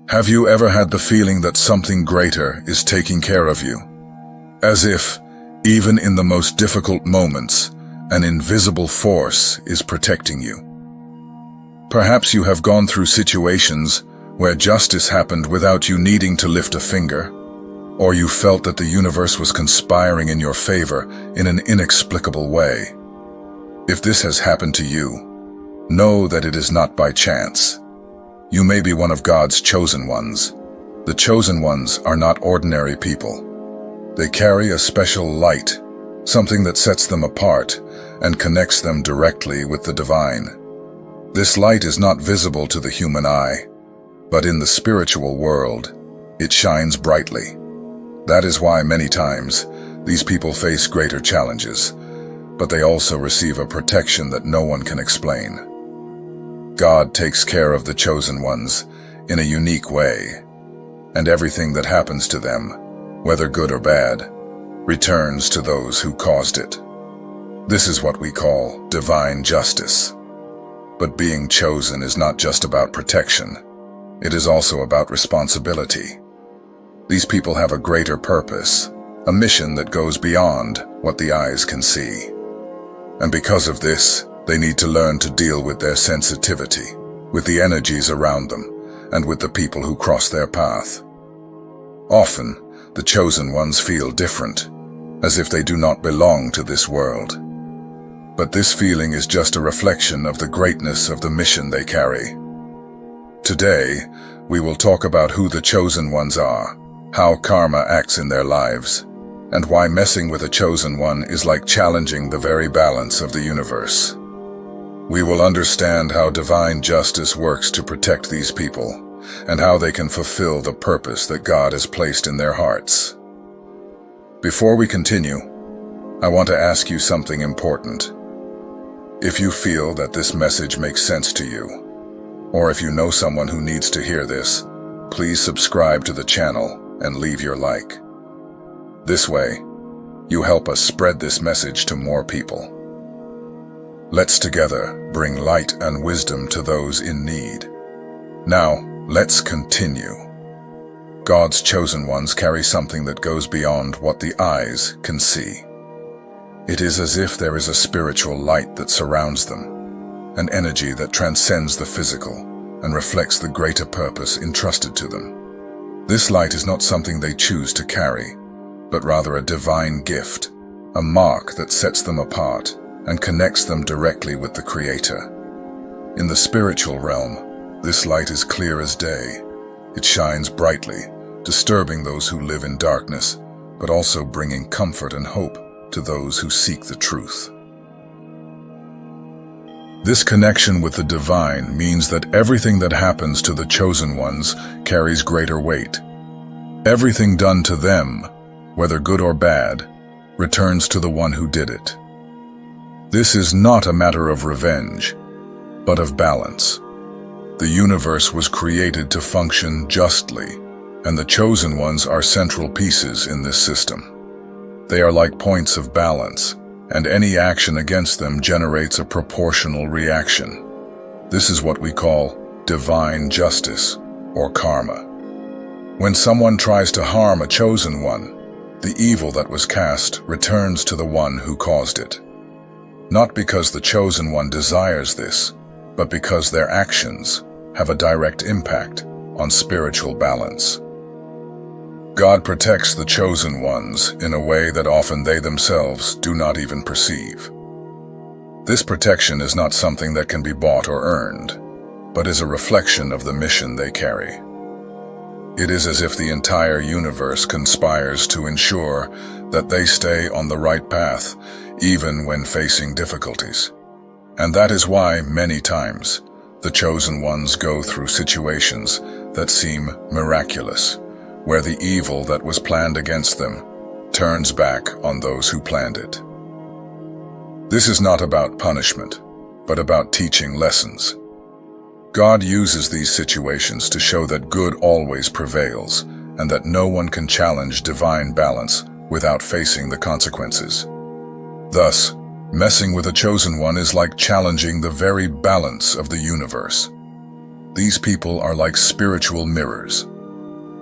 Have you ever had the feeling that something greater is taking care of you? As if, even in the most difficult moments, an invisible force is protecting you. Perhaps you have gone through situations where justice happened without you needing to lift a finger, or you felt that the universe was conspiring in your favor in an inexplicable way. If this has happened to you, know that it is not by chance. You may be one of God's chosen ones. The chosen ones are not ordinary people. They carry a special light, something that sets them apart and connects them directly with the divine. This light is not visible to the human eye, but in the spiritual world, it shines brightly. That is why many times these people face greater challenges, but they also receive a protection that no one can explain. God takes care of the chosen ones in a unique way, and everything that happens to them, whether good or bad, returns to those who caused it. This is what we call divine justice. But being chosen is not just about protection. It is also about responsibility. These people have a greater purpose, a mission that goes beyond what the eyes can see. And because of this, they need to learn to deal with their sensitivity, with the energies around them, and with the people who cross their path. Often, the chosen ones feel different, as if they do not belong to this world. But this feeling is just a reflection of the greatness of the mission they carry. Today, we will talk about who the chosen ones are, how karma acts in their lives, and why messing with a chosen one is like challenging the very balance of the universe. We will understand how divine justice works to protect these people, and how they can fulfill the purpose that God has placed in their hearts. Before we continue, I want to ask you something important. If you feel that this message makes sense to you, or if you know someone who needs to hear this, please subscribe to the channel and leave your like. This way, you help us spread this message to more people. Let's together bring light and wisdom to those in need. Now, let's continue. God's chosen ones carry something that goes beyond what the eyes can see. It is as if there is a spiritual light that surrounds them, an energy that transcends the physical and reflects the greater purpose entrusted to them. This light is not something they choose to carry, but rather a divine gift, a mark that sets them apart and connects them directly with the Creator. In the spiritual realm, this light is clear as day. It shines brightly, disturbing those who live in darkness, but also bringing comfort and hope to those who seek the truth. This connection with the divine means that everything that happens to the chosen ones carries greater weight. Everything done to them, whether good or bad, returns to the one who did it. This is not a matter of revenge, but of balance. The universe was created to function justly, and the chosen ones are central pieces in this system. They are like points of balance, and any action against them generates a proportional reaction. This is what we call divine justice, or karma. When someone tries to harm a chosen one, the evil that was cast returns to the one who caused it. Not because the chosen one desires this, but because their actions have a direct impact on spiritual balance. God protects the chosen ones in a way that often they themselves do not even perceive. This protection is not something that can be bought or earned, but is a reflection of the mission they carry. It is as if the entire universe conspires to ensure that they stay on the right path, even when facing difficulties. And that is why, many times, the chosen ones go through situations that seem miraculous, where the evil that was planned against them turns back on those who planned it. This is not about punishment, but about teaching lessons. God uses these situations to show that good always prevails, and that no one can challenge divine balance without facing the consequences. Thus, messing with a chosen one is like challenging the very balance of the universe. These people are like spiritual mirrors.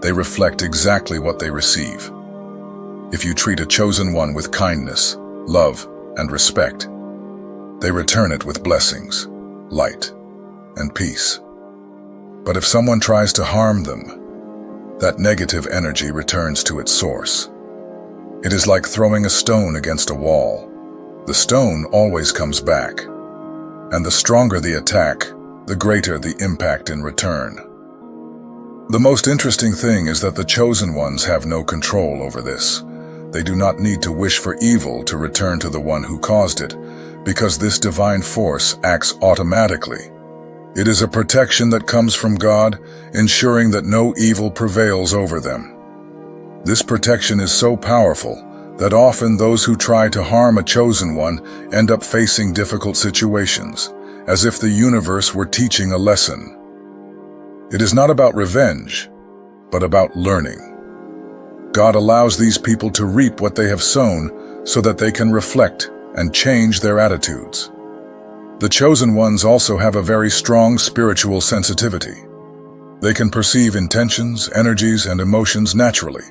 They reflect exactly what they receive. If you treat a chosen one with kindness, love, and respect, they return it with blessings, light, and peace. But if someone tries to harm them, that negative energy returns to its source. It is like throwing a stone against a wall. The stone always comes back, and the stronger the attack, the greater the impact in return. The most interesting thing is that the chosen ones have no control over this. They do not need to wish for evil to return to the one who caused it, because this divine force acts automatically. It is a protection that comes from God, ensuring that no evil prevails over them. This protection is so powerful that often those who try to harm a chosen one end up facing difficult situations, as if the universe were teaching a lesson. It is not about revenge, but about learning. God allows these people to reap what they have sown so that they can reflect and change their attitudes. The chosen ones also have a very strong spiritual sensitivity. They can perceive intentions, energies, and emotions naturally,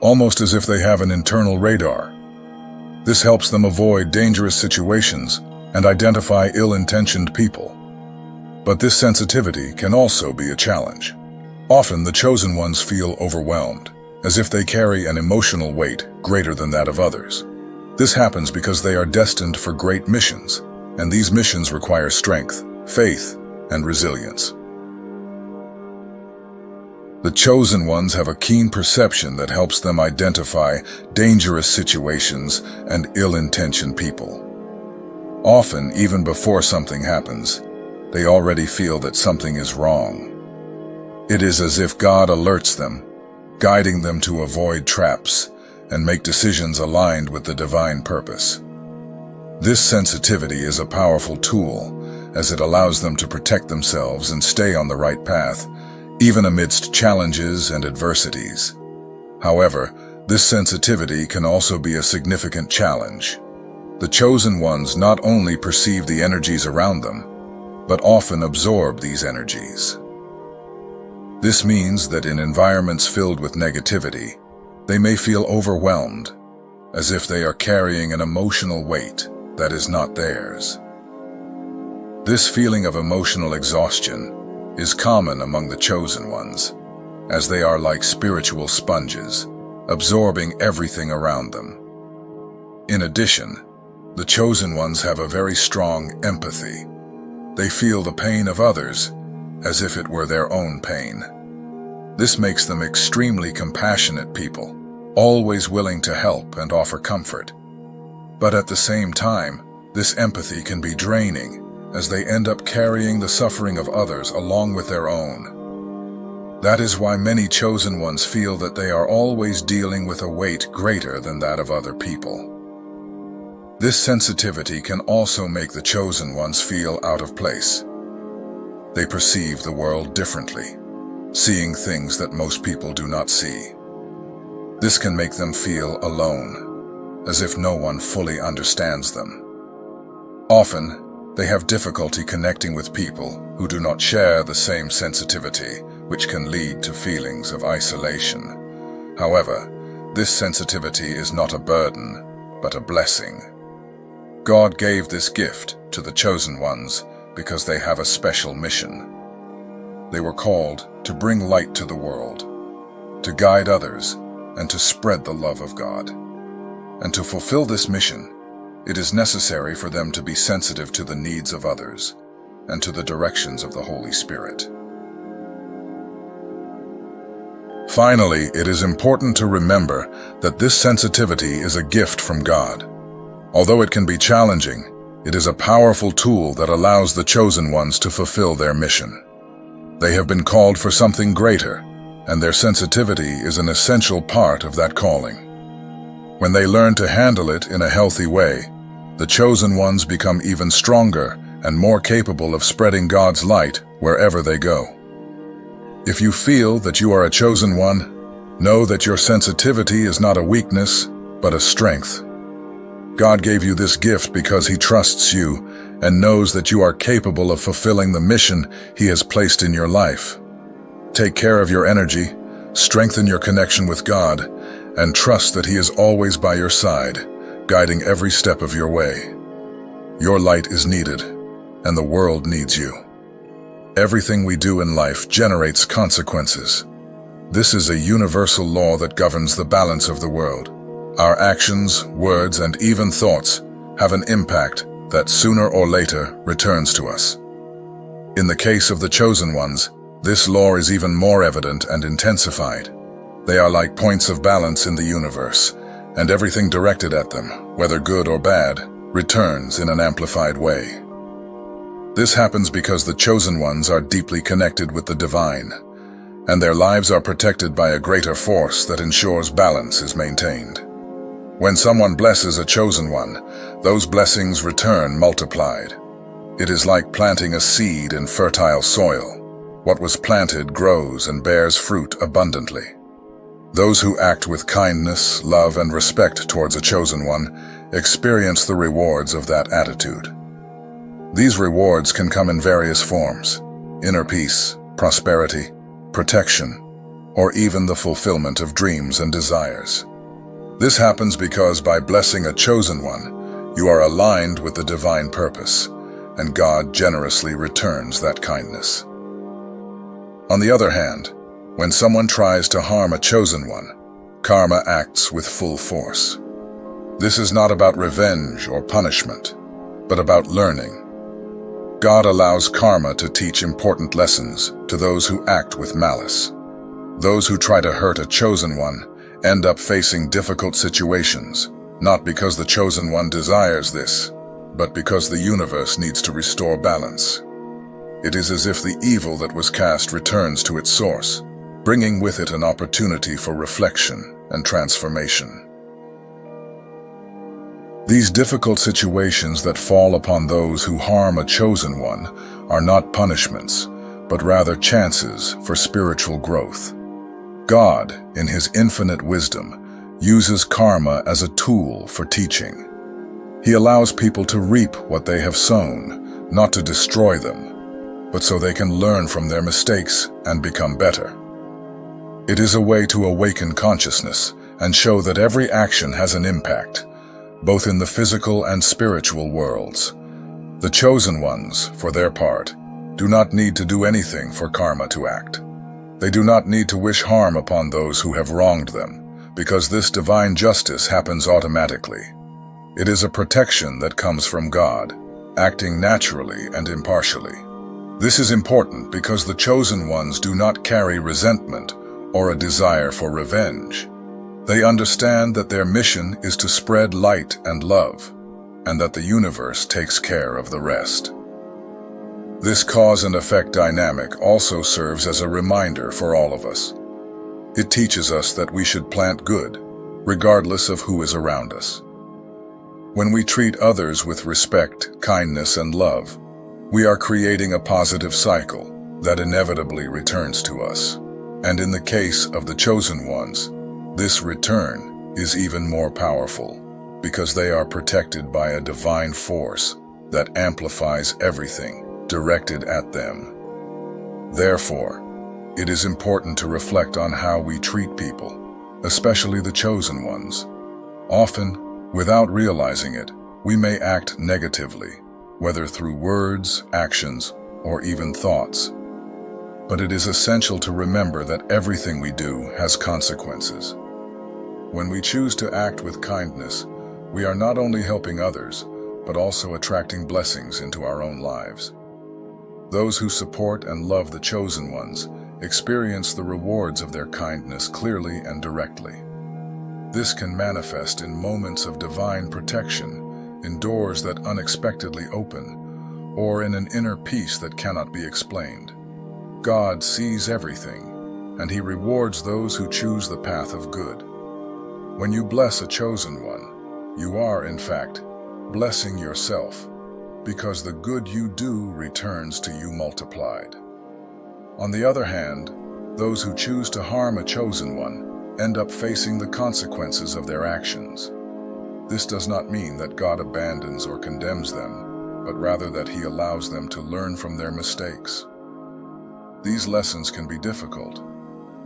almost as if they have an internal radar. This helps them avoid dangerous situations and identify ill-intentioned people. But this sensitivity can also be a challenge. Often the chosen ones feel overwhelmed, as if they carry an emotional weight greater than that of others. This happens because they are destined for great missions, and these missions require strength, faith, and resilience. The chosen ones have a keen perception that helps them identify dangerous situations and ill-intentioned people. Often, even before something happens, they already feel that something is wrong. It is as if God alerts them, guiding them to avoid traps and make decisions aligned with the divine purpose. This sensitivity is a powerful tool, as it allows them to protect themselves and stay on the right path, even amidst challenges and adversities. However, this sensitivity can also be a significant challenge. The chosen ones not only perceive the energies around them, but often absorb these energies. This means that in environments filled with negativity, they may feel overwhelmed, as if they are carrying an emotional weight that is not theirs. This feeling of emotional exhaustion is common among the chosen ones, as they are like spiritual sponges, absorbing everything around them. In addition, the chosen ones have a very strong empathy. They feel the pain of others as if it were their own pain. This makes them extremely compassionate people, always willing to help and offer comfort. But at the same time, this empathy can be draining, as they end up carrying the suffering of others along with their own. That is why many chosen ones feel that they are always dealing with a weight greater than that of other people. This sensitivity can also make the chosen ones feel out of place. They perceive the world differently, seeing things that most people do not see. This can make them feel alone, as if no one fully understands them. Often, they have difficulty connecting with people who do not share the same sensitivity, which can lead to feelings of isolation. However, this sensitivity is not a burden, but a blessing. God gave this gift to the chosen ones because they have a special mission. They were called to bring light to the world, to guide others, and to spread the love of God. And to fulfill this mission, it is necessary for them to be sensitive to the needs of others and to the directions of the Holy Spirit. Finally, it is important to remember that this sensitivity is a gift from God. Although it can be challenging, it is a powerful tool that allows the chosen ones to fulfill their mission. They have been called for something greater, and their sensitivity is an essential part of that calling. When they learn to handle it in a healthy way, the chosen ones become even stronger and more capable of spreading God's light wherever they go. If you feel that you are a chosen one, know that your sensitivity is not a weakness, but a strength. God gave you this gift because He trusts you and knows that you are capable of fulfilling the mission He has placed in your life. Take care of your energy, strengthen your connection with God, and trust that He is always by your side, guiding every step of your way. Your light is needed, and the world needs you. Everything we do in life generates consequences. This is a universal law that governs the balance of the world. Our actions, words, and even thoughts have an impact that sooner or later returns to us. In the case of the chosen ones, this law is even more evident and intensified. They are like points of balance in the universe, and everything directed at them, whether good or bad, returns in an amplified way. This happens because the chosen ones are deeply connected with the divine, and their lives are protected by a greater force that ensures balance is maintained. When someone blesses a chosen one, those blessings return multiplied. It is like planting a seed in fertile soil. What was planted grows and bears fruit abundantly. Those who act with kindness, love, and respect towards a chosen one experience the rewards of that attitude. These rewards can come in various forms: inner peace, prosperity, protection, or even the fulfillment of dreams and desires. This happens because by blessing a chosen one, you are aligned with the divine purpose, and God generously returns that kindness. On the other hand, when someone tries to harm a chosen one, karma acts with full force. This is not about revenge or punishment, but about learning. God allows karma to teach important lessons to those who act with malice. Those who try to hurt a chosen one end up facing difficult situations, not because the chosen one desires this, but because the universe needs to restore balance. It is as if the evil that was cast returns to its source, bringing with it an opportunity for reflection and transformation. These difficult situations that fall upon those who harm a chosen one are not punishments, but rather chances for spiritual growth. God, in His infinite wisdom, uses karma as a tool for teaching. He allows people to reap what they have sown, not to destroy them, but so they can learn from their mistakes and become better. It is a way to awaken consciousness and show that every action has an impact, both in the physical and spiritual worlds. The chosen ones, for their part, do not need to do anything for karma to act. They do not need to wish harm upon those who have wronged them, because this divine justice happens automatically. It is a protection that comes from God, acting naturally and impartially. This is important because the chosen ones do not carry resentment or a desire for revenge. They understand that their mission is to spread light and love, and that the universe takes care of the rest. This cause and effect dynamic also serves as a reminder for all of us. It teaches us that we should plant good, regardless of who is around us. When we treat others with respect, kindness, and love, we are creating a positive cycle that inevitably returns to us. And in the case of the chosen ones, this return is even more powerful because they are protected by a divine force that amplifies everything directed at them. Therefore, it is important to reflect on how we treat people, especially the chosen ones. Often, without realizing it, we may act negatively, whether through words, actions, or even thoughts. But it is essential to remember that everything we do has consequences. When we choose to act with kindness, we are not only helping others, but also attracting blessings into our own lives. Those who support and love the chosen ones experience the rewards of their kindness clearly and directly. This can manifest in moments of divine protection, in doors that unexpectedly open, or in an inner peace that cannot be explained. God sees everything, and He rewards those who choose the path of good. When you bless a chosen one, you are, in fact, blessing yourself, because the good you do returns to you multiplied. On the other hand, those who choose to harm a chosen one end up facing the consequences of their actions. This does not mean that God abandons or condemns them, but rather that He allows them to learn from their mistakes. These lessons can be difficult,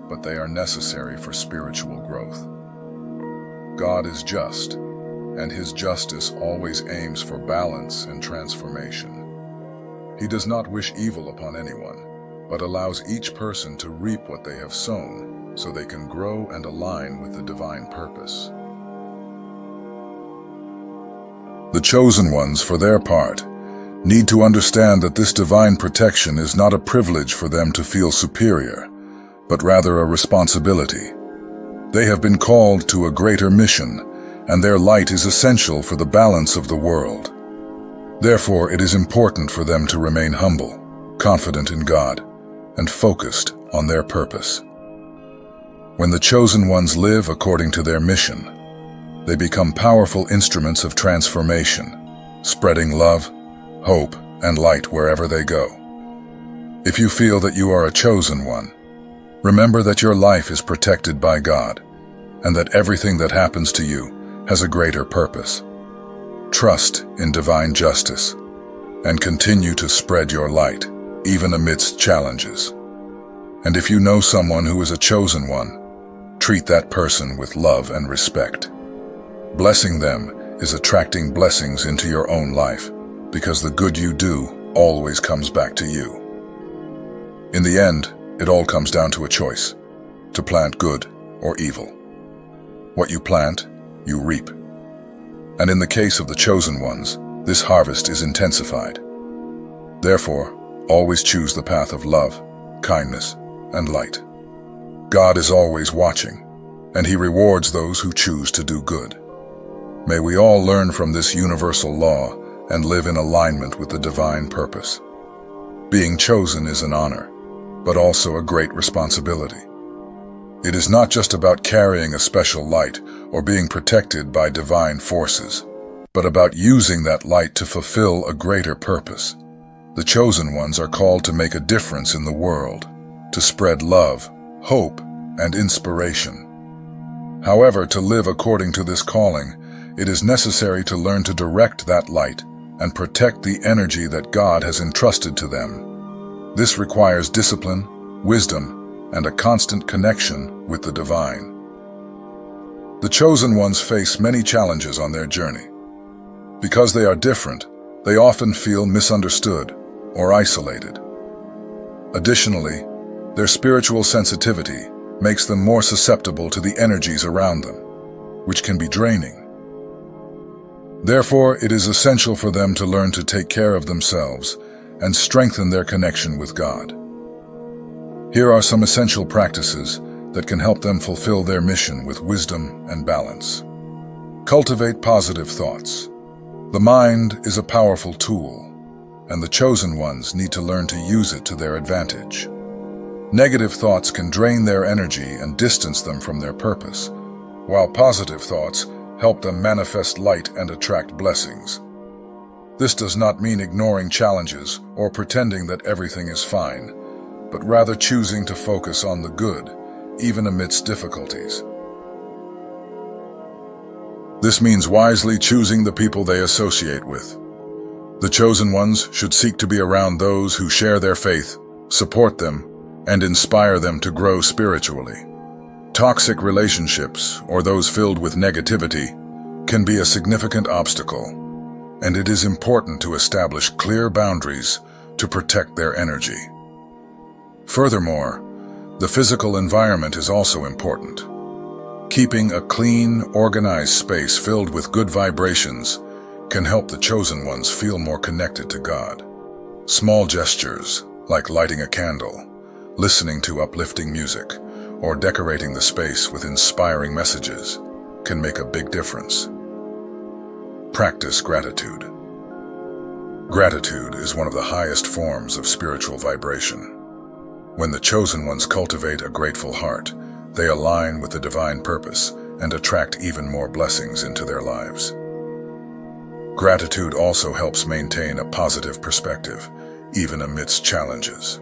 but they are necessary for spiritual growth. God is just, and His justice always aims for balance and transformation. He does not wish evil upon anyone, but allows each person to reap what they have sown, so they can grow and align with the divine purpose. The chosen ones, for their part, need to understand that this divine protection is not a privilege for them to feel superior, but rather a responsibility. They have been called to a greater mission, and their light is essential for the balance of the world. Therefore, it is important for them to remain humble, confident in God, and focused on their purpose. When the chosen ones live according to their mission, they become powerful instruments of transformation, spreading love, hope, and light wherever they go. If you feel that you are a chosen one, remember that your life is protected by God, and that everything that happens to you has a greater purpose. Trust in divine justice, and continue to spread your light, even amidst challenges. And if you know someone who is a chosen one, treat that person with love and respect. Blessing them is attracting blessings into your own life, because the good you do always comes back to you. In the end, it all comes down to a choice, to plant good or evil. What you plant, you reap. And in the case of the chosen ones, this harvest is intensified. Therefore, always choose the path of love, kindness, and light. God is always watching, and He rewards those who choose to do good. May we all learn from this universal law and live in alignment with the divine purpose. Being chosen is an honor, but also a great responsibility. It is not just about carrying a special light or being protected by divine forces, but about using that light to fulfill a greater purpose. The chosen ones are called to make a difference in the world, to spread love, hope, and inspiration. However, to live according to this calling, it is necessary to learn to direct that light and protect the energy that God has entrusted to them. This requires discipline, wisdom, and a constant connection with the divine. The chosen ones face many challenges on their journey. Because they are different, they often feel misunderstood or isolated. Additionally, their spiritual sensitivity makes them more susceptible to the energies around them, which can be draining. Therefore, it is essential for them to learn to take care of themselves and strengthen their connection with God. Here are some essential practices that can help them fulfill their mission with wisdom and balance. Cultivate positive thoughts. The mind is a powerful tool, and the chosen ones need to learn to use it to their advantage. Negative thoughts can drain their energy and distance them from their purpose, while positive thoughts help them manifest light and attract blessings. This does not mean ignoring challenges or pretending that everything is fine, but rather choosing to focus on the good, even amidst difficulties. This means wisely choosing the people they associate with. The chosen ones should seek to be around those who share their faith, support them, and inspire them to grow spiritually. Toxic relationships, or those filled with negativity, can be a significant obstacle, and it is important to establish clear boundaries to protect their energy. Furthermore, the physical environment is also important. Keeping a clean, organized space filled with good vibrations can help the chosen ones feel more connected to God. Small gestures, like lighting a candle, listening to uplifting music, or decorating the space with inspiring messages, can make a big difference. Practice gratitude. Gratitude is one of the highest forms of spiritual vibration. When the chosen ones cultivate a grateful heart, they align with the divine purpose and attract even more blessings into their lives. Gratitude also helps maintain a positive perspective, even amidst challenges.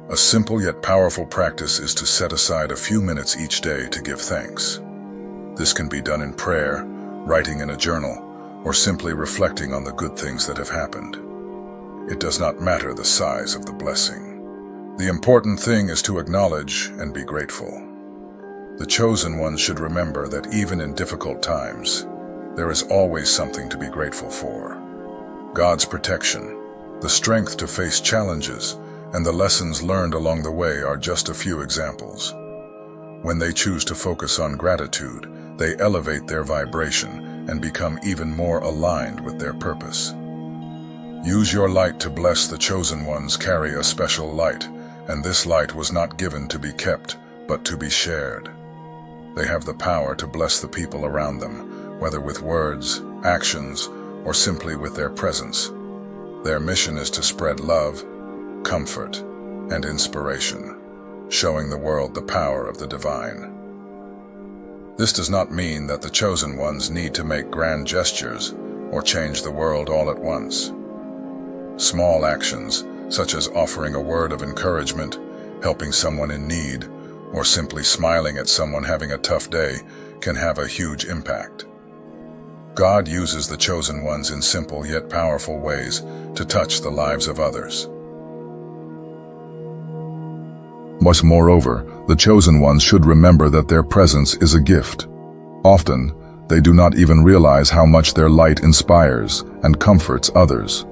A simple yet powerful practice is to set aside a few minutes each day to give thanks. This can be done in prayer, writing in a journal, or simply reflecting on the good things that have happened. It does not matter the size of the blessing. The important thing is to acknowledge and be grateful. The chosen ones should remember that even in difficult times, there is always something to be grateful for. God's protection, the strength to face challenges, and the lessons learned along the way are just a few examples. When they choose to focus on gratitude, they elevate their vibration and become even more aligned with their purpose. Use your light to bless. The chosen ones carry a special light, and this light was not given to be kept, but to be shared. They have the power to bless the people around them, whether with words, actions, or simply with their presence. Their mission is to spread love, comfort, and inspiration, showing the world the power of the divine. This does not mean that the chosen ones need to make grand gestures or change the world all at once. Small actions, such as offering a word of encouragement, helping someone in need, or simply smiling at someone having a tough day, can have a huge impact. God uses the chosen ones in simple yet powerful ways to touch the lives of others. Moreover, the chosen ones should remember that their presence is a gift. Often, they do not even realize how much their light inspires and comforts others.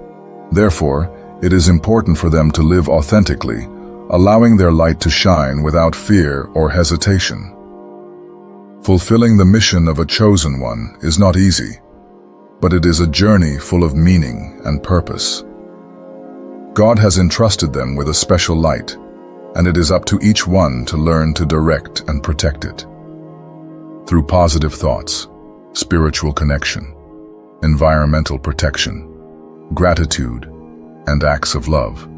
Therefore, it is important for them to live authentically, allowing their light to shine without fear or hesitation. Fulfilling the mission of a chosen one is not easy, but it is a journey full of meaning and purpose. God has entrusted them with a special light, and it is up to each one to learn to direct and protect it. Through positive thoughts, spiritual connection, environmental protection, gratitude, and acts of love,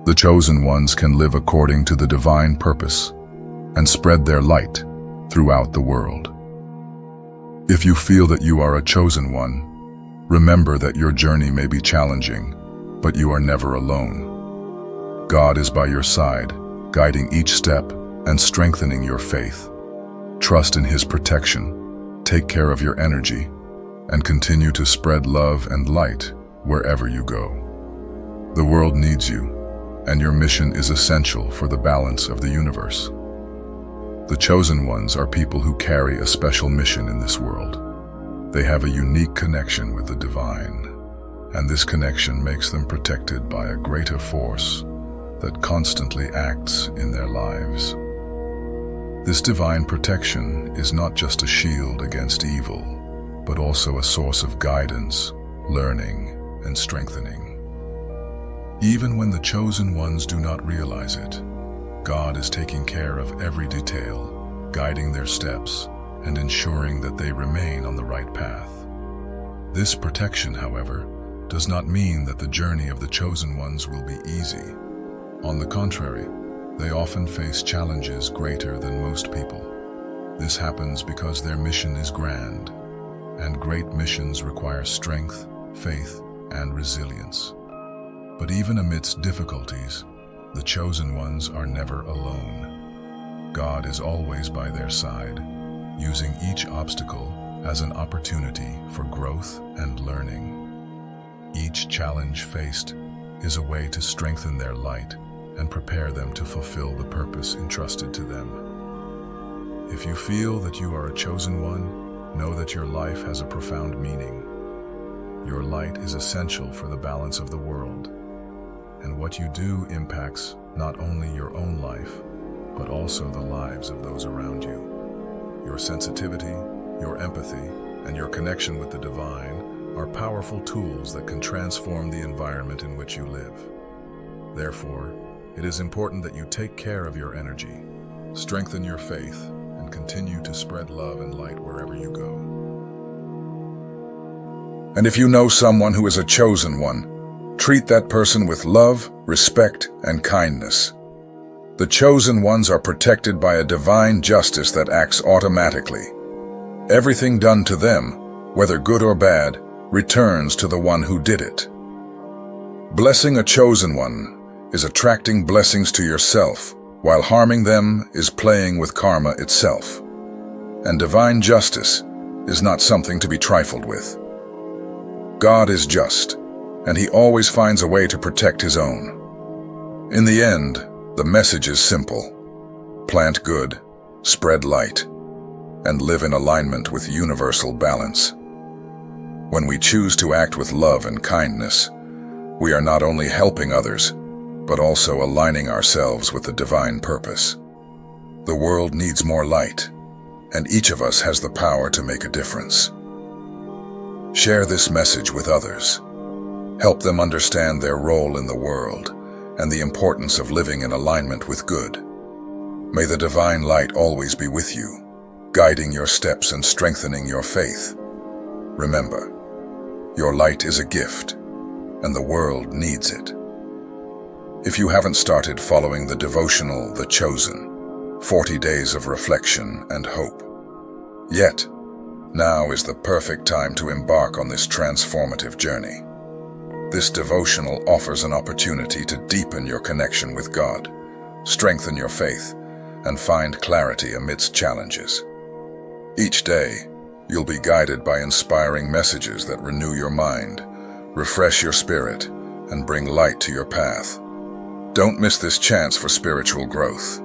the chosen ones can live according to the divine purpose and spread their light throughout the world. If you feel that you are a chosen one, remember that your journey may be challenging, but you are never alone. God is by your side, guiding each step and strengthening your faith. Trust in His protection, take care of your energy, and continue to spread love and light wherever you go. The world needs you, and your mission is essential for the balance of the universe. The chosen ones are people who carry a special mission in this world. They have a unique connection with the divine, and this connection makes them protected by a greater force that constantly acts in their lives. This divine protection is not just a shield against evil, but also a source of guidance, learning, and strengthening. Even when the chosen ones do not realize it, God is taking care of every detail, guiding their steps, and ensuring that they remain on the right path. This protection, however, does not mean that the journey of the chosen ones will be easy. On the contrary, they often face challenges greater than most people. This happens because their mission is grand, and great missions require strength, faith, and resilience. But even amidst difficulties, the chosen ones are never alone. God is always by their side, using each obstacle as an opportunity for growth and learning. Each challenge faced is a way to strengthen their light and prepare them to fulfill the purpose entrusted to them. If you feel that you are a chosen one, know that your life has a profound meaning. Your light is essential for the balance of the world, and what you do impacts not only your own life, but also the lives of those around you. Your sensitivity, your empathy, and your connection with the divine are powerful tools that can transform the environment in which you live. Therefore, it is important that you take care of your energy, strengthen your faith, and continue to spread love and light wherever you go. And if you know someone who is a chosen one, treat that person with love, respect, and kindness. The chosen ones are protected by a divine justice that acts automatically. Everything done to them, whether good or bad, returns to the one who did it. Blessing a chosen one is attracting blessings to yourself, while harming them is playing with karma itself. And divine justice is not something to be trifled with. God is just, and he always finds a way to protect his own. In the end, the message is simple. Plant good, spread light, and live in alignment with universal balance. When we choose to act with love and kindness, we are not only helping others, but also aligning ourselves with the divine purpose. The world needs more light, and each of us has the power to make a difference. Share this message with others. Help them understand their role in the world and the importance of living in alignment with good. May the divine light always be with you, guiding your steps and strengthening your faith. Remember, your light is a gift, and the world needs it. If you haven't started following the devotional The Chosen, 40 Days of Reflection and Hope yet, now is the perfect time to embark on this transformative journey. This devotional offers an opportunity to deepen your connection with God, strengthen your faith, and find clarity amidst challenges. Each day, you'll be guided by inspiring messages that renew your mind, refresh your spirit, and bring light to your path. Don't miss this chance for spiritual growth.